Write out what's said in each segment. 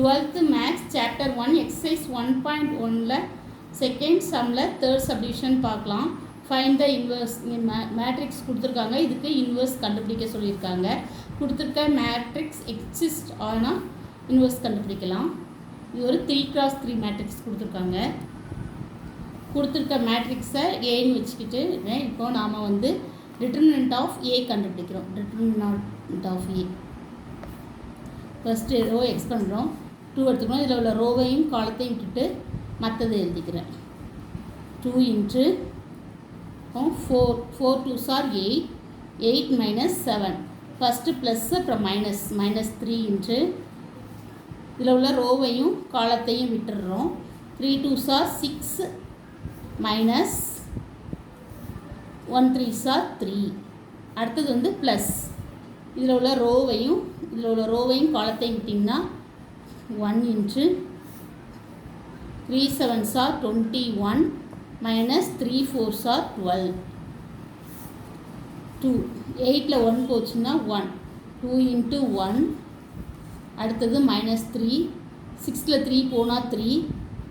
12th Maths Chapter 1 Exercise 1.1ல second சம்மில் third subdivision பார்க்கலாம். Find the inverse. மேட்ரிக்ஸ் கொடுத்துருக்காங்க, இதுக்கு இன்வர்ஸ் கண்டுபிடிக்க சொல்லியிருக்காங்க. கொடுத்துருக்க மேட்ரிக்ஸ் எக்ஸிஸ்ட் ஆனால் இன்வர்ஸ் கண்டுபிடிக்கலாம். இது ஒரு 3x3 மேட்ரிக்ஸ் கொடுத்துருக்காங்க. கொடுத்துருக்க மேட்ரிக்ஸை ஏன்னு வச்சுக்கிட்டு இப்போ நாம் டிட்டர்மினன்ட் ஆஃப் ஏ கண்டுபிடிக்கிறோம். Determinant of A first row X பண்ணுறோம், 2 எடுத்துக்கணும். இதில் உள்ள ரோவையும் காலத்தையும் விட்டுட்டு மற்றது எழுதிக்கிறேன். 2 into 4 2s are 8, 8 minus 7. First plus அப்புறம் மைனஸ் 3 இன்ட்டு இதில் உள்ள ரோவையும் காலத்தையும் விட்டுடுறோம். 3 2s are 6 minus 1 3s are 3. அடுத்தது ப்ளஸ் இதில் உள்ள ரோவையும் காலத்தையும் விட்டிங்கன்னா 1 into 3 7s are 21 minus 3 4s are 12. 2 8ல் 1 போச்சுன்னா 1, 2 இன்ட்டு 1. அடுத்தது மைனஸ் 3, 6ல் 3 போனால் 3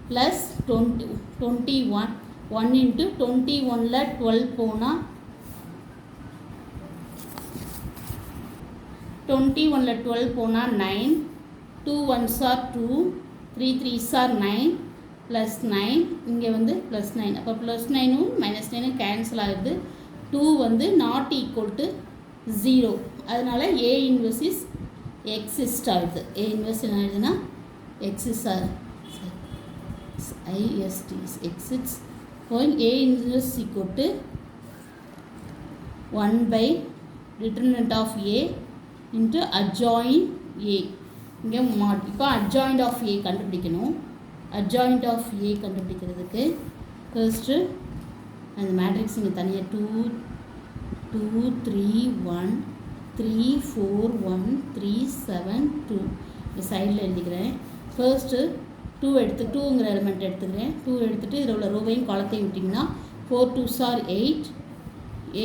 ப்ளஸ் 21 1 இன்ட்டு 21ல் 12 போனால் 21ல் 12 போனால் 9, 2 1s are 2, 3 3s are 9 plus 9. இங்கே ப்ளஸ் 9, அப்போ ப்ளஸ் 9ம் மைனஸ் 9ம் கேன்சல் ஆகுது. 2 நாட் ஈக்குவல் டு 0, அதனால் ஏ இன்வர்ஸ் இஸ் எக்ஸிஸ்ட் ஆகுது. ஏ இன்வர்ஸ் என்ன ஆகுதுன்னா exist IST exist. A inverse equal to 1 by determinant of A into adjoint A. இங்கே இப்போ adjoint of ஏ கண்டுபிடிக்கணும். அட்ஜாயிண்ட் ஆஃப் ஏ கண்டுபிடிக்கிறதுக்கு ஃபர்ஸ்ட்டு அந்த மேட்ரிக்ஸ் இங்கே தனியாக 2 2 3 1 3 4 1 3 7 2 இந்த சைடில் எழுதிக்கிறேன். ஃபர்ஸ்ட்டு 2ங்கிற எலிமெண்ட் எடுத்துக்கிறேன். 2 எடுத்துகிட்டு இதில் உள்ள ரோவையும் காலத்தையும் விட்டிங்கன்னா 4 2s are 8,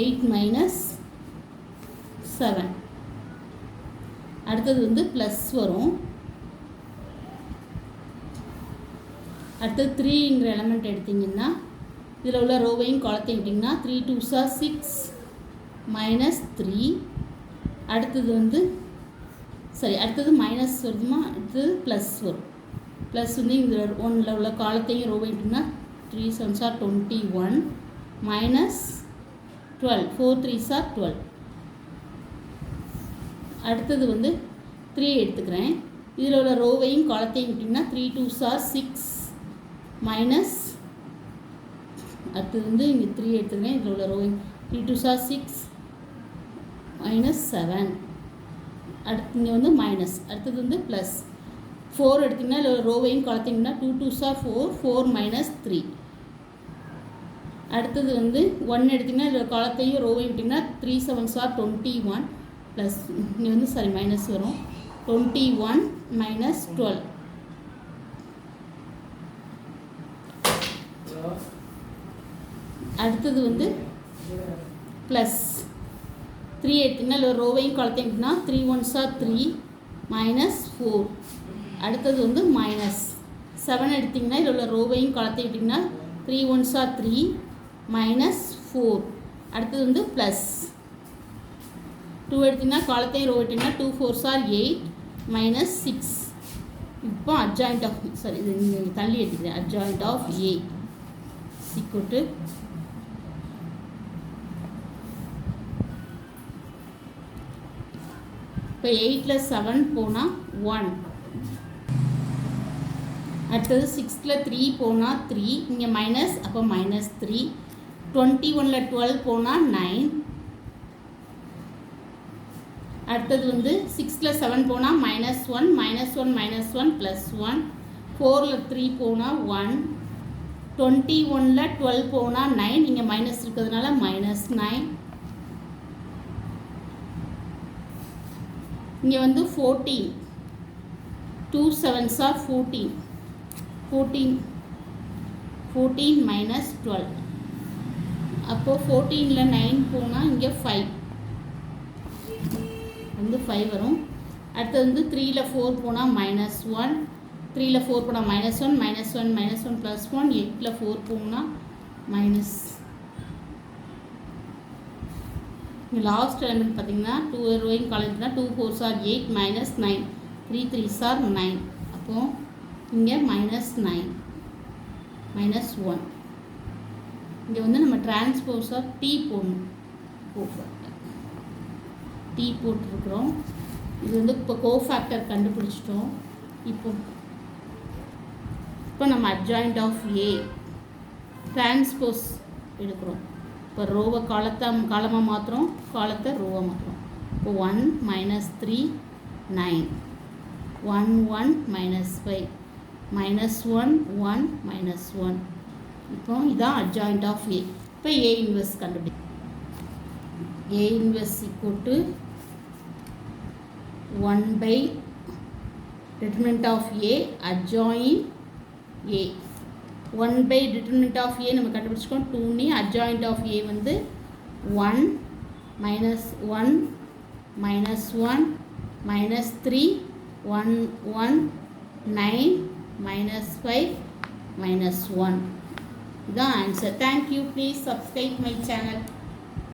8 minus 7. அடுத்தது ப்ளஸ் வரும். அடுத்தது 3ங்கிற எலிமெண்ட் எடுத்திங்கன்னா இதில் உள்ள ரோவையும் காலத்தையும் விட்டிங்கன்னா 3 2s are 6 மைனஸ் 3. அடுத்தது அடுத்தது மைனஸ் வருதுமா, அடுத்தது ப்ளஸ் வரும். ப்ளஸ் இங்கே 1ல் உள்ள காலத்தையும் ரோவையும் விட்டிங்கன்னா 3 7s are 21 minus 12, 4 3s are 12. அடுத்தது 3 எடுத்துக்கிறேன். இதில் உள்ள ரோவையும் காலத்தையும் விட்டிங்கன்னா 3 2s are 6 மைனஸ், அடுத்தது இங்கே 3 எடுத்துக்கிறேன். இதில் உள்ள ரோவையும் 3 2s are 6 மைனஸ் 7. அடுத்து இங்கே மைனஸ், அடுத்தது ப்ளஸ் 4 எடுத்திங்கன்னா இதில் ரோவையும் காலத்திங்கன்னா 2 2s are 4, 4 மைனஸ் 3. அடுத்தது 1 எடுத்திங்கன்னா இதில் காலத்தையும் ரோவையும் விட்டிங்கன்னா 3 7s are 21 ப்ளஸ் இங்கே மைனஸ் வரும். 21 மைனஸ் 12. அடுத்தது ப்ளஸ் 3 எடுத்திங்கன்னா இல்லை ரோவையும் காலத்தையும் விட்டிங்கன்னா 3 1s are 3 மைனஸ் 4. அடுத்தது மைனஸ் 7 எடுத்திங்கன்னா இதில் உள்ள ரோவையும் காலத்தையும் விட்டிங்கன்னா 3 1s are 3 மைனஸ் 4. அடுத்தது ப்ளஸ் 2 எடுத்திங்கன்னா காலத்தையும் ரோ விட்டிங்கன்னா 2 4s are 8 மைனஸ் 6. இப்போ அட்ஜாயிண்ட் ஆஃப் இது நீங்கள் தள்ளி எடுத்துக்கிறேன். Adjoint of A equal to இப்போ 8ல் 7 போனால் 1. அடுத்தது 6ல் 3 போனால் 3, இங்கே மைனஸ், அப்போ மைனஸ் 3. 21ல் 12 போனால் 9. அடுத்தது 6ல் 7 போனால் மைனஸ் 1 மைனஸ் 1 மைனஸ் 1 ப்ளஸ் 1. 4ல் 3 போனால் 1. 21ல் 12 போனால் 9, இங்கே மைனஸ் இருக்கிறதுனால மைனஸ் 9. இங்கே 14, 2 7s are 14, 14 மைனஸ் 12. அப்போது 14ல் 9 போனால் இங்கே 5 5 வரும். அடுத்தது வந்து 3ல் 4 போனால் -1, 3ல் 4 போனால் -1, -1, -1 +1, 8ல் 4 போனால் மைனஸ். லாஸ்ட் எலிமெண்ட் பார்த்தீங்கன்னா 2 rowing காலேஜ்னா 2 4s are 8 -9, 3 3s are 9. அப்போது இங்கே -9 -1. இங்கே வந்து நம்ம டிரான்ஸ்போஸாக T போடணும். T போட்டிருக்கிறோம். இது வந்து இப்போ கோஃபேக்டர் கண்டுபிடிச்சிட்டோம். இப்போ நம்ம அட்ஜாயிண்ட் ஆஃப் ஏ டிரான்ஸ்போஸ் எடுக்கிறோம். இப்போ ரோவை காலமாக மாற்றுறோம், காலத்தை ரோவை மாற்றுறோம். இப்போ 1 -3 9, 1 1 -5, -1 1 -1. இப்போ இதான் அட்ஜாயிண்ட் ஆஃப் ஏ. இப்போ ஏ இன்வெர்ஸ் கண்டுபிடி. ஏ inverse equal to 1 determinant of A adjoin A. 1 determinant of A நம்ம கண்டுபிடிச்சிக்கோம். 2 நீ adjoint of A வந்து 1 -1 -1 -3 1 1 9 -5 -1. இதான் answer. Thank you. Please subscribe my channel.